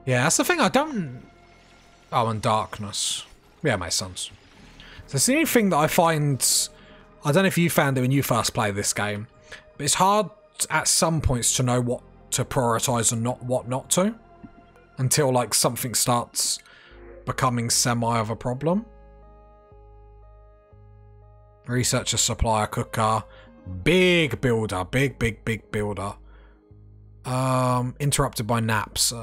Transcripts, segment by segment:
Yeah, that's the thing. I don't... Oh, and darkness. Yeah, makes sense. So it's the only thing that I find... I don't know if you found it when you first played this game, but it's hard at some points to know what to prioritise and what not to. Until, like, something starts becoming semi of a problem. Researcher, supplier, cooker. Big builder. Big builder. Interrupted by naps.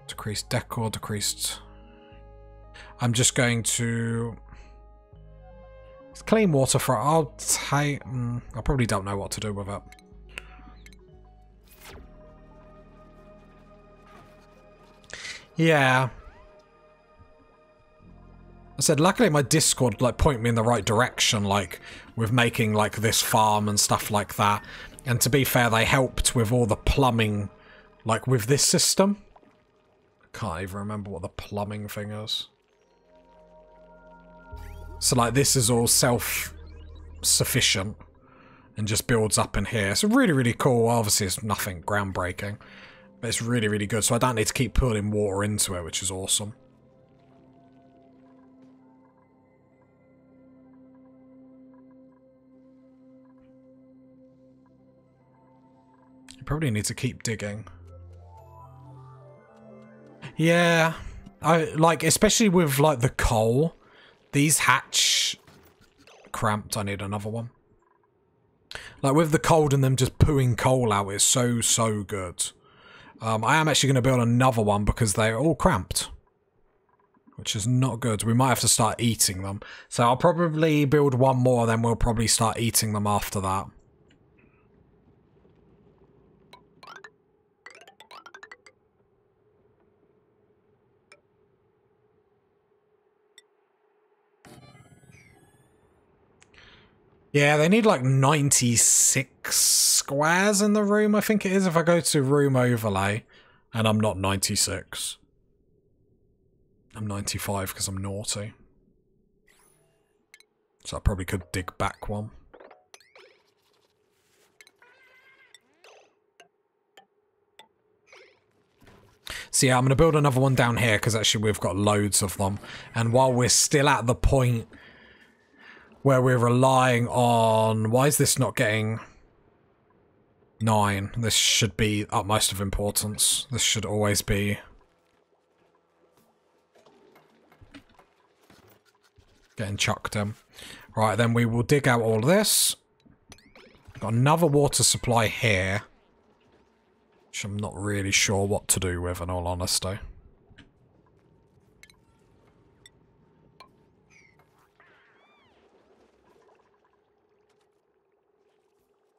Decreased decor, decreased... I'm just going to... It's clean water for... I'll take... I probably don't know what to do with it. Yeah. I said, luckily my Discord, like, point me in the right direction, like, with making, like, this farm and stuff like that. And to be fair, they helped with all the plumbing, like, with this system. I can't even remember what the plumbing thing is. So, like, this is all self-sufficient and just builds up in here. It's really, really cool. Obviously, it's nothing groundbreaking, but it's really, really good. So I don't need to keep putting water into it, which is awesome. You probably need to keep digging. Yeah, I like, especially with like the coal, these hatch cramped. I need another one. Like with the cold and them just pooing coal out is so good. I am actually going to build another one because they're all cramped, which is not good. We might have to start eating them. So I'll probably build one more, then we'll probably start eating them after that. Yeah, they need like 96 squares in the room, I think it is, if I go to room overlay. And I'm not 96. I'm 95 because I'm naughty. So I probably could dig back one. So yeah, I'm going to build another one down here because actually we've got loads of them. And while we're still at the point where we're relying on... Why is this not getting 9? This should be utmost of importance. This should always be... getting chucked in. Right, then we will dig out all of this. Got another water supply here, which I'm not really sure what to do with, in all honesty.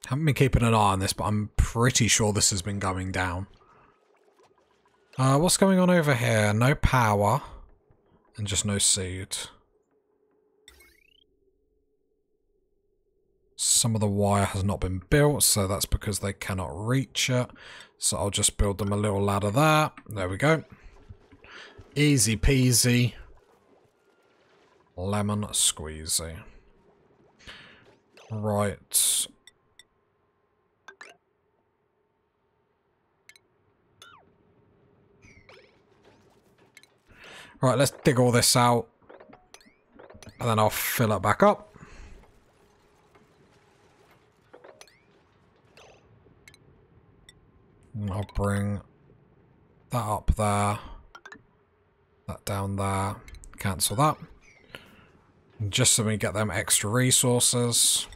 Haven't been keeping an eye on this, but I'm pretty sure this has been going down. What's going on over here? No power. And just no seed. Some of the wire has not been built, so that's because they cannot reach it. So I'll just build them a little ladder there. There we go. Easy peasy. Lemon squeezy. Right. Right, let's dig all this out. And then I'll fill it back up. And I'll bring that up there. That down there. Cancel that. And just so we get them extra resources.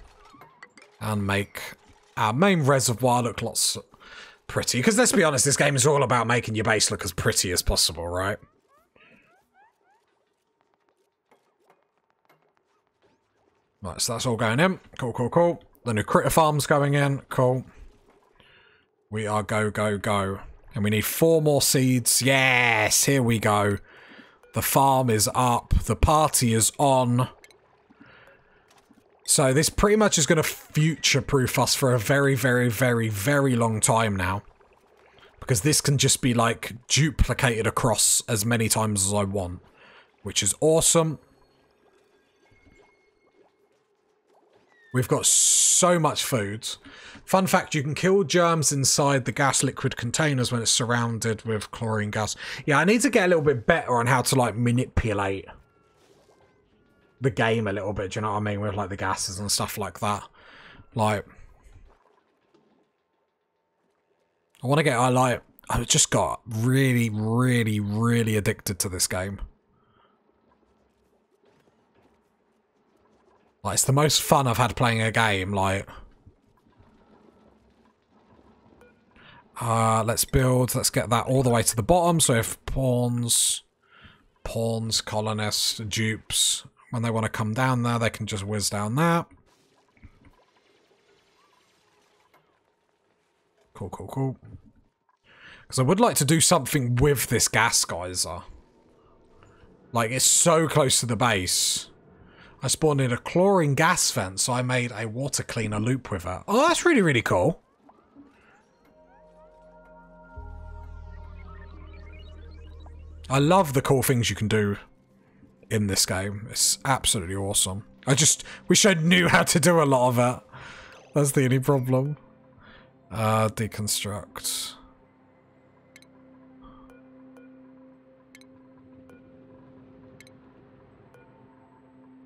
And make our main reservoir look lots pretty. Because let's be honest, this game is all about making your base look as pretty as possible, right? Right, so that's all going in. Cool, cool, cool. The new critter farm's going in. Cool. We are go, go, go. And we need 4 more seeds. Yes, here we go. The farm is up. The party is on. So this pretty much is going to future-proof us for a very, very, very, very long time now. Because this can just be, like, duplicated across as many times as I want. Which is awesome. We've got so much food. Fun fact, you can kill germs inside the gas liquid containers when it's surrounded with chlorine gas. Yeah, I need to get a little bit better on how to, like, manipulate the game a little bit, do you know what I mean? With, like, the gases and stuff like that. Like, I just got really, really, really addicted to this game. Like, it's the most fun I've had playing a game, like... let's get that all the way to the bottom. So if pawns, colonists, dupes, when they want to come down there, they can just whiz down there. Cool, cool, cool. Because I would like to do something with this gas geyser. Like, it's so close to the base. I spawned in a chlorine gas vent, so I made a water cleaner loop with it. Oh, that's really, really cool. I love the cool things you can do in this game. It's absolutely awesome. I just wish I knew how to do a lot of it. That's the only problem. Deconstruct.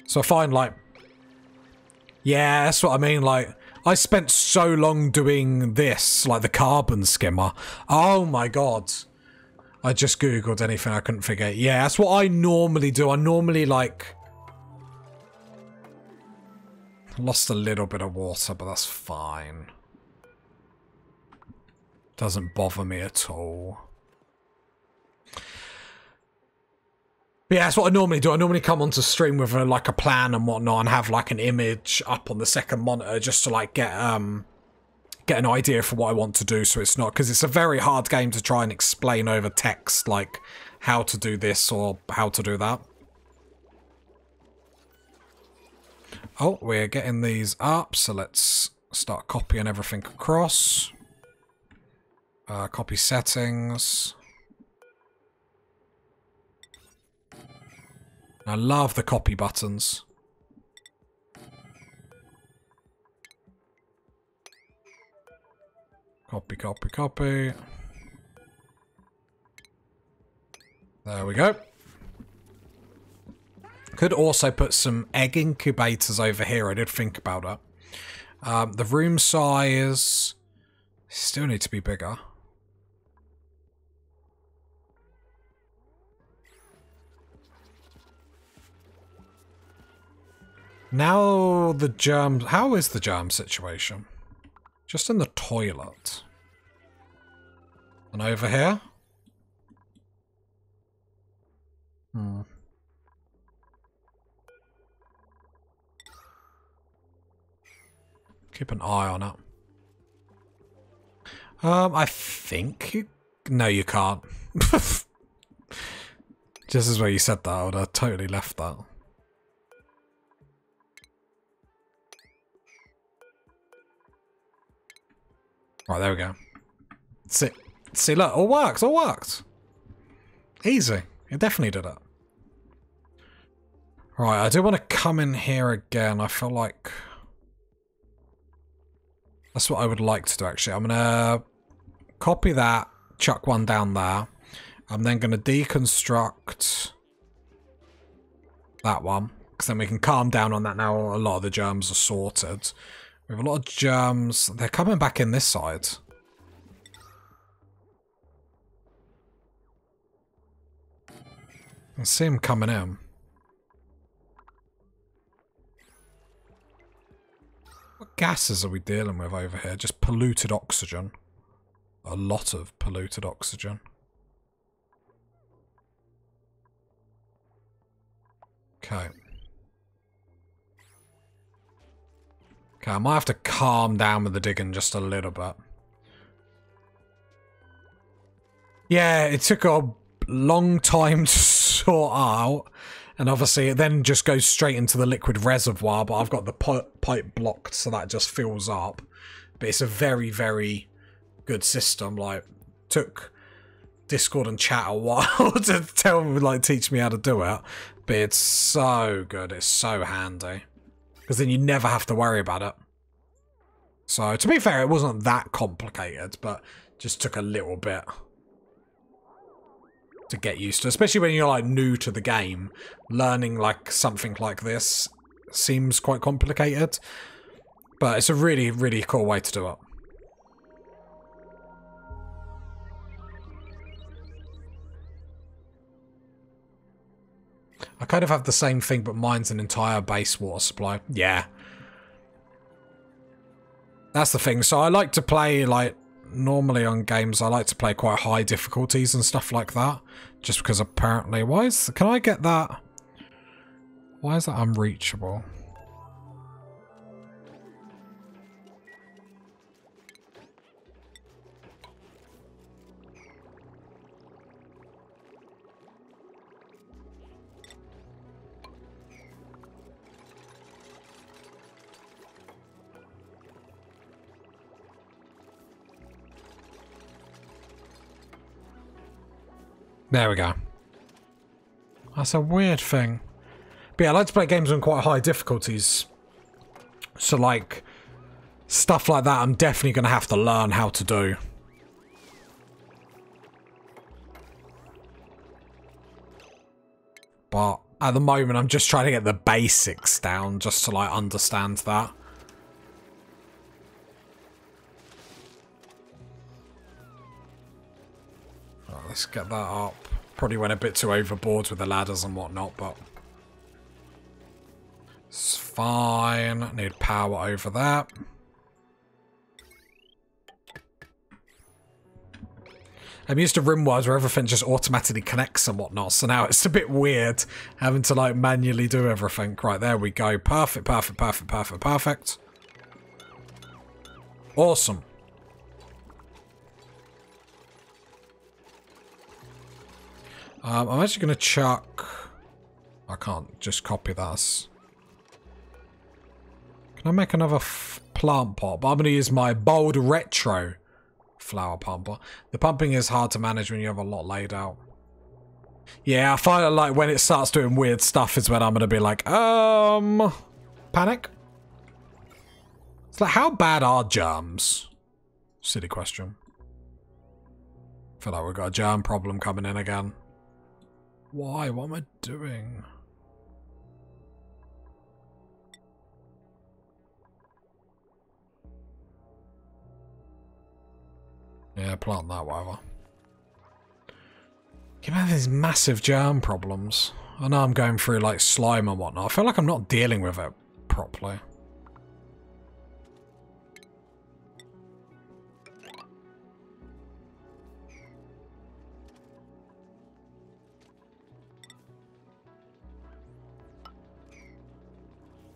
So I find, like... Yeah, that's what I mean, like... I spent so long doing this, like the carbon skimmer. Oh my god. I just googled anything I couldn't figure. Yeah, that's what I normally do. I normally, like... Lost a little bit of water, but that's fine. Doesn't bother me at all. But yeah, that's what I normally do. I normally come onto stream with like a plan and whatnot and have like an image up on the second monitor just to like get an idea for what I want to do, so it's not, because it's a very hard game to try and explain over text, like how to do this or how to do that. Oh, we're getting these up, so let's start copying everything across. Copy settings. I love the copy buttons. Copy, copy, copy. There we go. Could also put some egg incubators over here. I did think about it. The room size still need to be bigger. Now the germ... How is the germ situation? Just in the toilet. And over here? Keep an eye on it. I think you... No, you can't. Just as where you said that, I would have totally left that. Right, there we go. See, look, all works, all worked. Easy. It definitely did it. Right, I do want to come in here again. I feel like... That's what I would like to do, actually. I'm going to copy that, chuck one down there. I'm then going to deconstruct that one, because then we can calm down on that now. A lot of the germs are sorted. We have a lot of germs. They're coming back in this side. I see them coming in. What gases are we dealing with over here? Just polluted oxygen. A lot of polluted oxygen. Okay. Okay, I might have to calm down with the digging just a little bit. Yeah, it took a long time to sort out. And obviously it then just goes straight into the liquid reservoir, but I've got the pipe blocked, so that just fills up. But it's a very, very good system. Like, took Discord and chat a while to tell me, like, teach me how to do it. But it's so good. It's so handy. Because then you never have to worry about it. So, to be fair, it wasn't that complicated, but just took a little bit to get used to. Especially when you're, like, new to the game. Learning, like, something like this seems quite complicated. But it's a really, really cool way to do it. I kind of have the same thing, but mine's an entire base water supply. Yeah. That's the thing. So I like to play, like, normally on games, I like to play quite high difficulties and stuff like that. Just because apparently, can I get that? Why is that unreachable? There we go. That's a weird thing. But yeah, I like to play games on quite high difficulties. So, like, stuff like that I'm definitely going to have to learn how to do. But at the moment, I'm just trying to get the basics down just to, like, understand that. Right, let's get that up. Probably went a bit too overboard with the ladders and whatnot, but it's fine. Need power over that. I'm used to RimWorld where everything just automatically connects and whatnot, so now it's a bit weird having to, like, manually do everything. Right, there we go. Perfect, perfect, perfect, perfect, perfect. Awesome. I'm actually going to chuck... I can't just copy that. Can I make another plant pot? But I'm going to use my bold retro flower pumper. The pumping is hard to manage when you have a lot laid out. Yeah, I find like when it starts doing weird stuff is when I'm going to be like, panic? It's like, how bad are germs? Silly question. I feel like we've got a germ problem coming in again. Why? What am I doing? Yeah, plant that, whatever. Keep having these massive germ problems. I know I'm going through, like, slime and whatnot. I feel like I'm not dealing with it properly.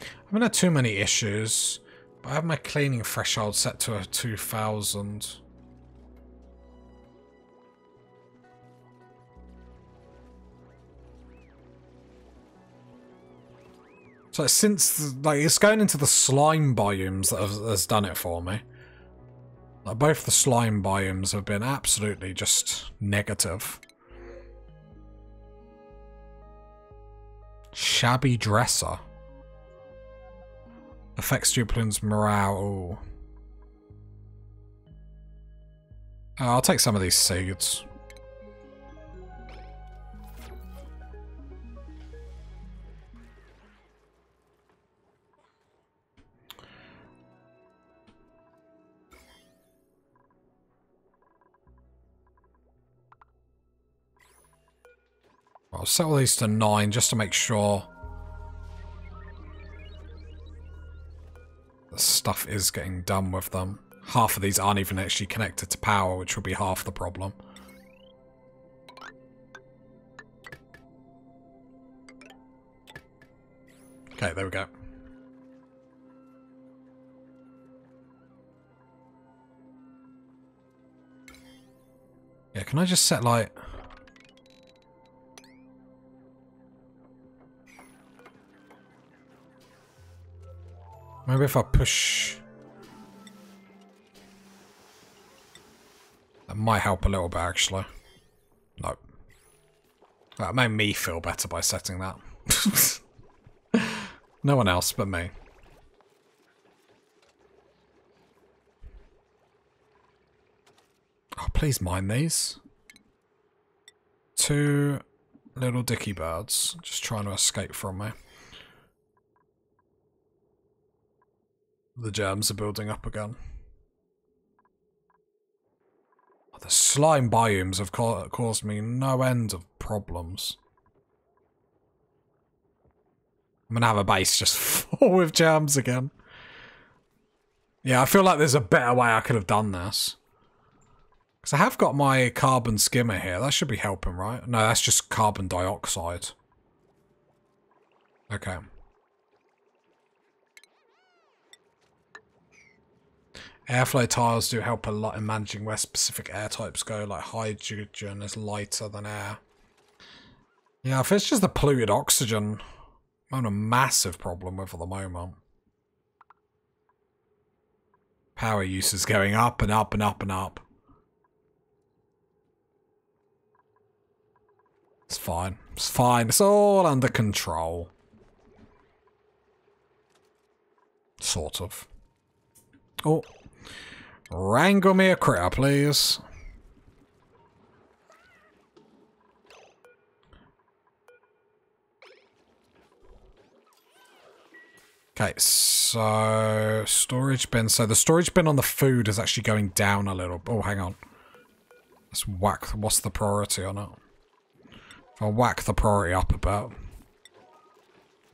I haven't had too many issues, but I have my cleaning threshold set to a 2000. So since, like, it's going into the slime biomes that has done it for me. Like, both the slime biomes have been absolutely just negative. Shabby dresser. Affects duplicants' morale. Ooh. I'll take some of these seeds. I'll set all these to 9 just to make sure the stuff is getting done with them. Half of these aren't even actually connected to power, which will be half the problem. Okay, there we go. Yeah, can I just set, like... Maybe if I push... That might help a little bit, actually. No. That made me feel better by setting that. No one else but me. please mine these. 2 little dicky birds just trying to escape from me. The germs are building up again. The slime biomes have caused me no end of problems. I'm gonna have a base just full with germs again. Yeah, I feel like there's a better way I could have done this. Because I have got my carbon skimmer here. That should be helping, right? No, that's just carbon dioxide. Okay. Airflow tiles do help a lot in managing where specific air types go, like hydrogen is lighter than air. Yeah, if it's just the polluted oxygen, I'm having a massive problem with at the moment. Power use is going up and up and up and up. It's fine. It's fine. It's all under control. Sort of. Oh. Wrangle me a critter, please. Okay, so storage bin. So the storage bin on the food is actually going down a little. Oh, hang on. Let's whack. What's the priority on it? I'll whack the priority up a bit.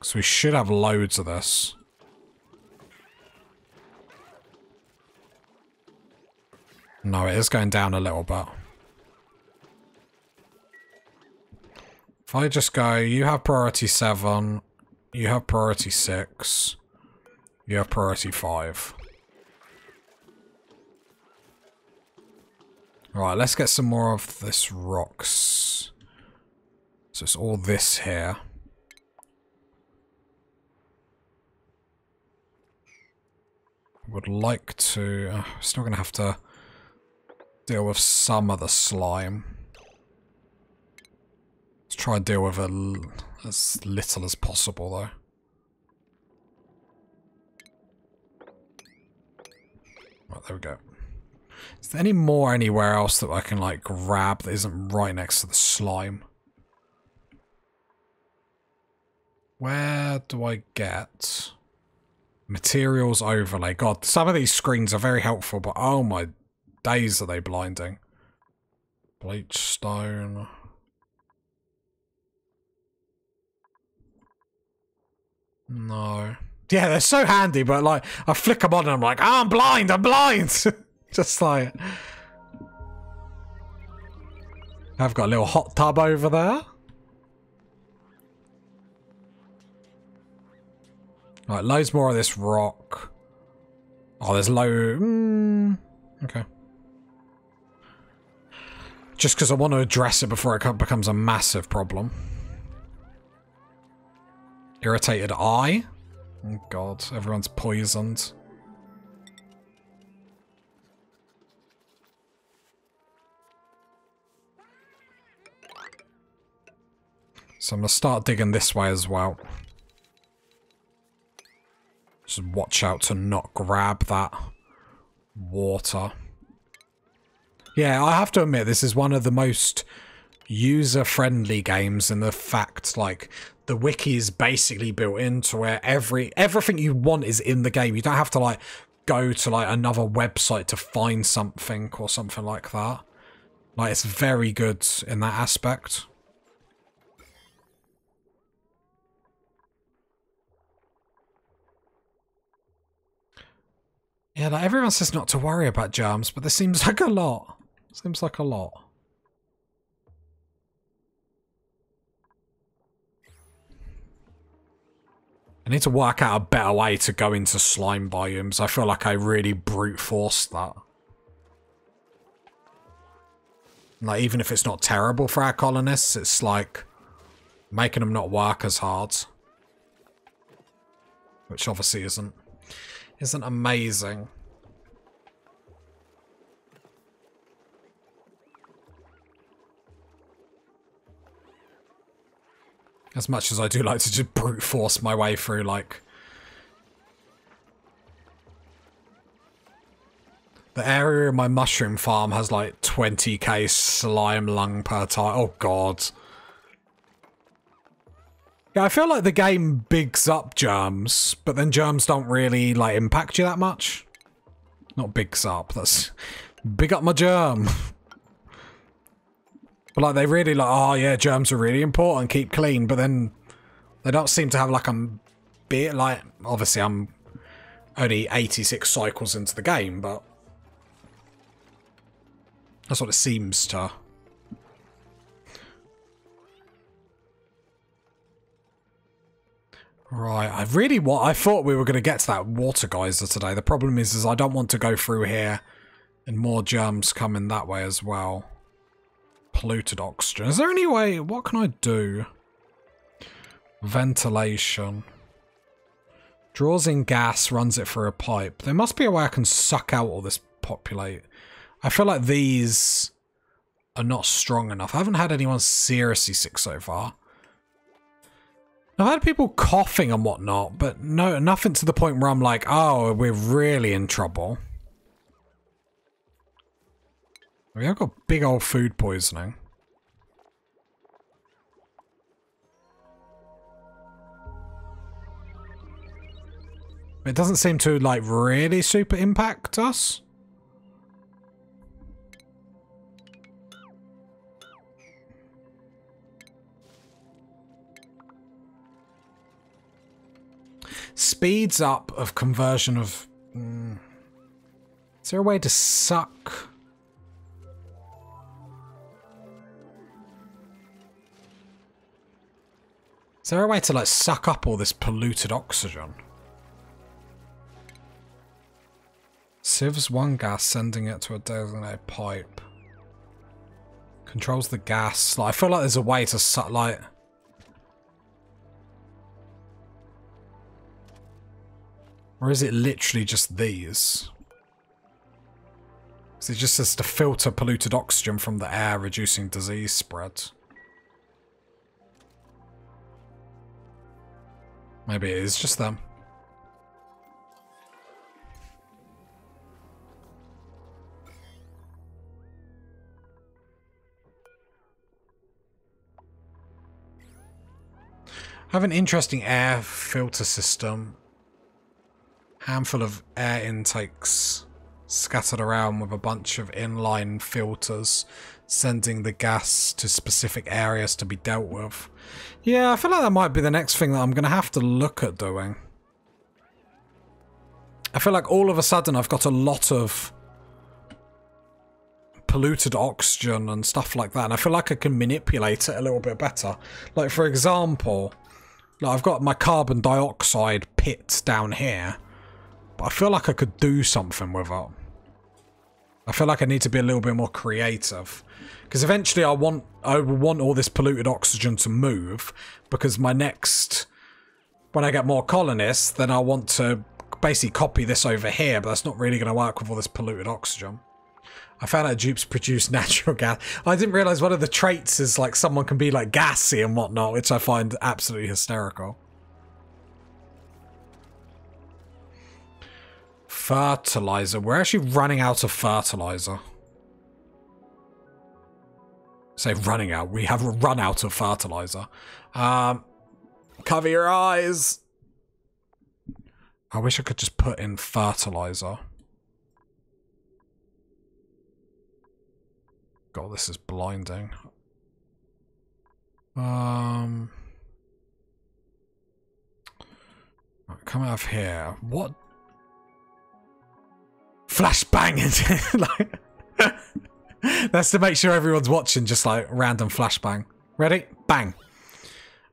So we should have loads of this. No, it is going down a little bit. If I just go, you have priority 7, you have priority 6, you have priority 5. Right, let's get some more of this rocks. So it's all this here. I would like to... still going to have to deal with some of the slime. Let's try and deal with as little as possible, though. Right, there we go. Is there any more anywhere else that I can, like, grab that isn't right next to the slime? Where do I get... materials overlay? God, some of these screens are very helpful, but oh my days are they blinding. Bleach stone. No. Yeah, they're so handy, but like, I flick them on and I'm like, oh, I'm blind, I'm blind! Just like... I've got a little hot tub over there. Right, loads more of this rock. Oh, there's okay. Just because I want to address it before it becomes a massive problem. Irritated eye? Oh god, everyone's poisoned. So I'm going to start digging this way as well. Just watch out to not grab that water. Yeah, I have to admit, this is one of the most user-friendly games in the fact, like, the wiki is basically built into where everything you want is in the game. You don't have to, like, go to, like, another website to find something or something like that. Like, it's very good in that aspect. Yeah, like, everyone says not to worry about germs, but this seems like a lot. Seems like a lot. I need to work out a better way to go into slime biomes. I feel like I really brute forced that. Like, even if it's not terrible for our colonists, it's like making them not work as hard. Which obviously isn't amazing. As much as I do like to just brute force my way through, like... The area of my mushroom farm has like 20k slime lung per tile. Oh god. Yeah, I feel like the game bigs up germs, but then germs don't really like impact you that much. Not bigs up, that's big up my germ. But like they really like, oh yeah, germs are really important, keep clean, but then they don't seem to have like a bit like, obviously I'm only 86 cycles into the game, but that's what it seems to. Right, I thought we were going to get to that water geyser today. The problem is I don't want to go through here and more germs come in that way as well. Polluted oxygen. Is there any way, what can I do? Ventilation. Draws in gas, runs it through a pipe. There must be a way I can suck out all this populate. I feel like these are not strong enough. I haven't had anyone seriously sick so far. I've had people coughing and whatnot, but no, nothing to the point where I'm like, oh, we're really in trouble. We have got big old food poisoning. It doesn't seem to, like, really super impact us. Speeds up of conversion of... Is there a way to suck? Is there a way to like suck up all this polluted oxygen? Sieves one gas, sending it to a designated pipe. Controls the gas. Like, I feel like there's a way to suck, like... Or is it literally just these? So it just says to filter polluted oxygen from the air, reducing disease spread. Maybe it is just them. I have an interesting air filter system. Handful of air intakes scattered around with a bunch of inline filters, sending the gas to specific areas to be dealt with. Yeah, I feel like that might be the next thing that I'm going to have to look at doing. I feel like all of a sudden I've got a lot of polluted oxygen and stuff like that, and I feel like I can manipulate it a little bit better. Like, for example, like I've got my carbon dioxide pit down here, but I feel like I could do something with it. I feel like I need to be a little bit more creative. Because eventually I will want all this polluted oxygen to move, because my next... When I get more colonists, then I want to basically copy this over here, but that's not really going to work with all this polluted oxygen. I found out dupes produce natural gas. I didn't realise one of the traits is like someone can be like gassy and whatnot, which I find absolutely hysterical. Fertilizer. We're actually running out of fertilizer. Say running out. We have run out of fertilizer. Cover your eyes. I wish I could just put in fertilizer. God, this is blinding. Right, come out of here. What? Flashbang into like that's to make sure everyone's watching, just like random flashbang. Ready? Bang.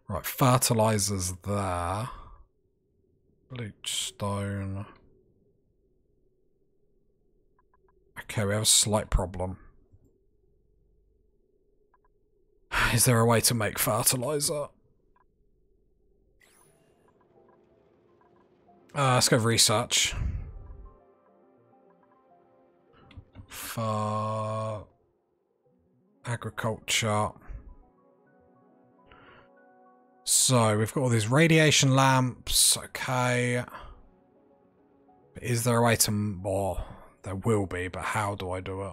Right, fertilizers there. Bleach stone. Okay, we have a slight problem. Is there a way to make fertilizer? Let's go research. For agriculture. So we've got all these radiation lamps. Okay. Is there a way to more? There will be, but how do I do it?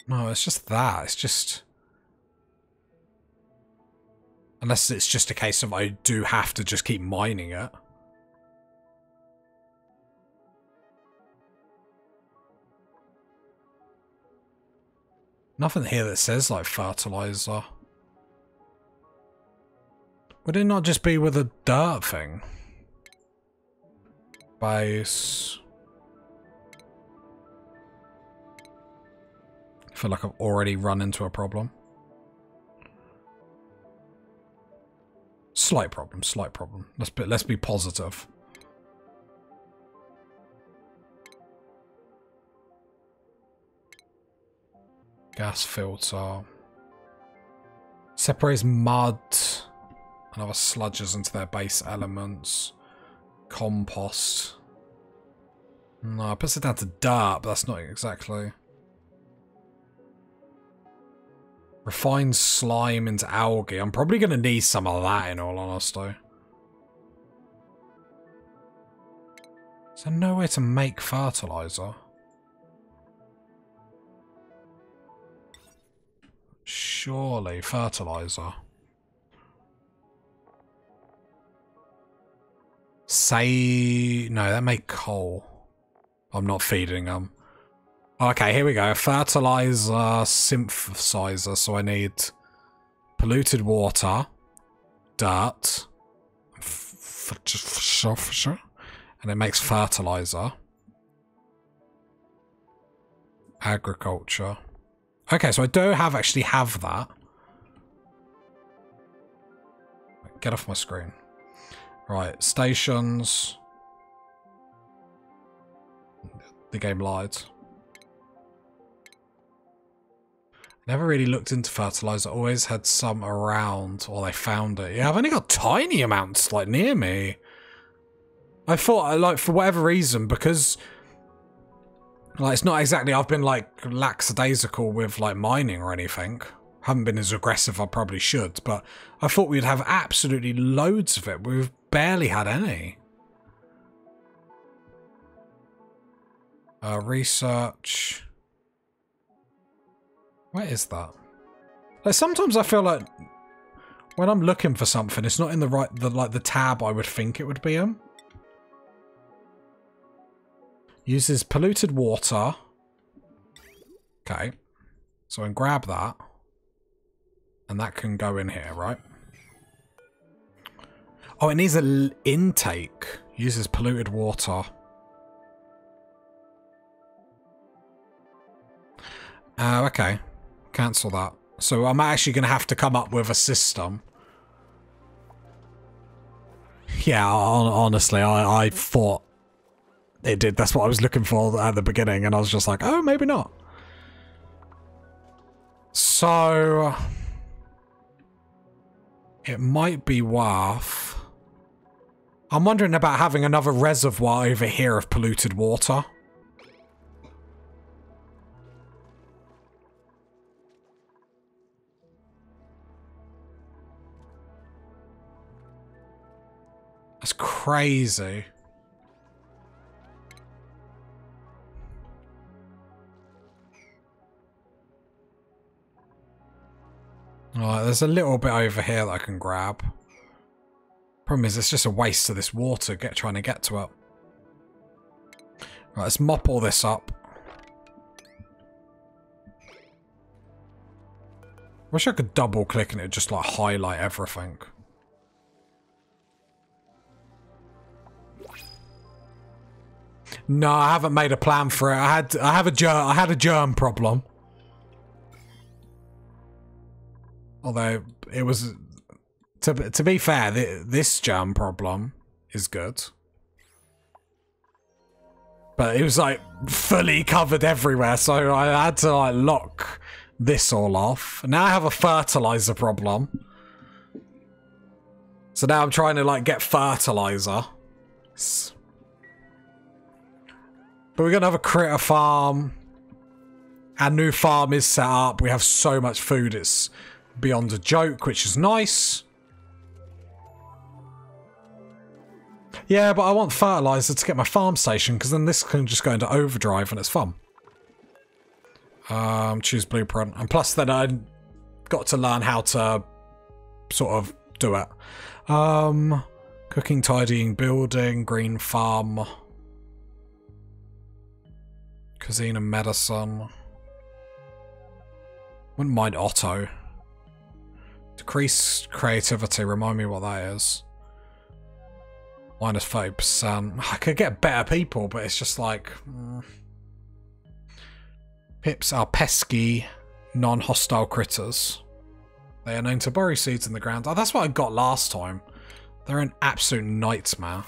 No, it's just that. It's just... Unless it's just a case of I do have to just keep mining it. Nothing here that says, like, fertilizer. Would it not just be with a dirt thing? Base. I feel like I've already run into a problem. Slight problem, slight problem. Let's be positive. Gas filter. Separates mud and other sludges into their base elements. Compost. No, it puts it down to dirt, but that's not exactly. Refined slime into algae. I'm probably going to need some of that, in all honesty. Is there no way to make fertilizer? Surely, fertilizer. Say... No, that make coal. I'm not feeding them. Okay, here we go. Fertilizer synthesizer. So I need polluted water, dirt, and it makes fertilizer. Agriculture. Okay, so I do actually have that. Get off my screen. Right, stations. The game lied. Never really looked into fertilizer. Always had some around, or they found it. Yeah, I've only got tiny amounts, like, near me. I thought, like, for whatever reason, because... Like, it's not exactly... I've been, like, lackadaisical with, like, mining or anything. Haven't been as aggressive I probably should, but I thought we'd have absolutely loads of it. We've barely had any. Research... Where is that? Like, sometimes I feel like when I'm looking for something, it's not in the right, the tab I would think it would be in. Uses polluted water. Okay. So I can grab that. And that can go in here, right? Oh, it needs an intake. Uses polluted water. Okay. Cancel that. So I'm actually going to have to come up with a system. Yeah, honestly, I thought it did. That's what I was looking for at the beginning, and I was just like, oh, maybe not. So it might be worth... I'm wondering about having another reservoir over here of polluted water. That's crazy. Alright, there's a little bit over here that I can grab. Problem is, it's just a waste of this water trying to get to it. Right, let's mop all this up. Wish I could double click and it just like highlight everything. No, I haven't made a plan for it. I had a germ problem. Although it was, to be fair, this germ problem is good. But it was like fully covered everywhere, so I had to like lock this all off. Now I have a fertilizer problem. So now I'm trying to like get fertilizer. But we're going to have a critter farm. Our new farm is set up. We have so much food, it's beyond a joke, which is nice. Yeah, but I want fertilizer to get my farm station, because then this can just go into overdrive and it's fun. Choose blueprint. And plus then I got to learn how to sort of do it. Cooking, tidying, building, green farm. Cuisine and medicine. Wouldn't mind auto. Decrease creativity, remind me what that is. Minus 30%. I could get better people, but it's just like... Pips are pesky, non-hostile critters. They are known to bury seeds in the ground. Oh, that's what I got last time. They're an absolute nightmare.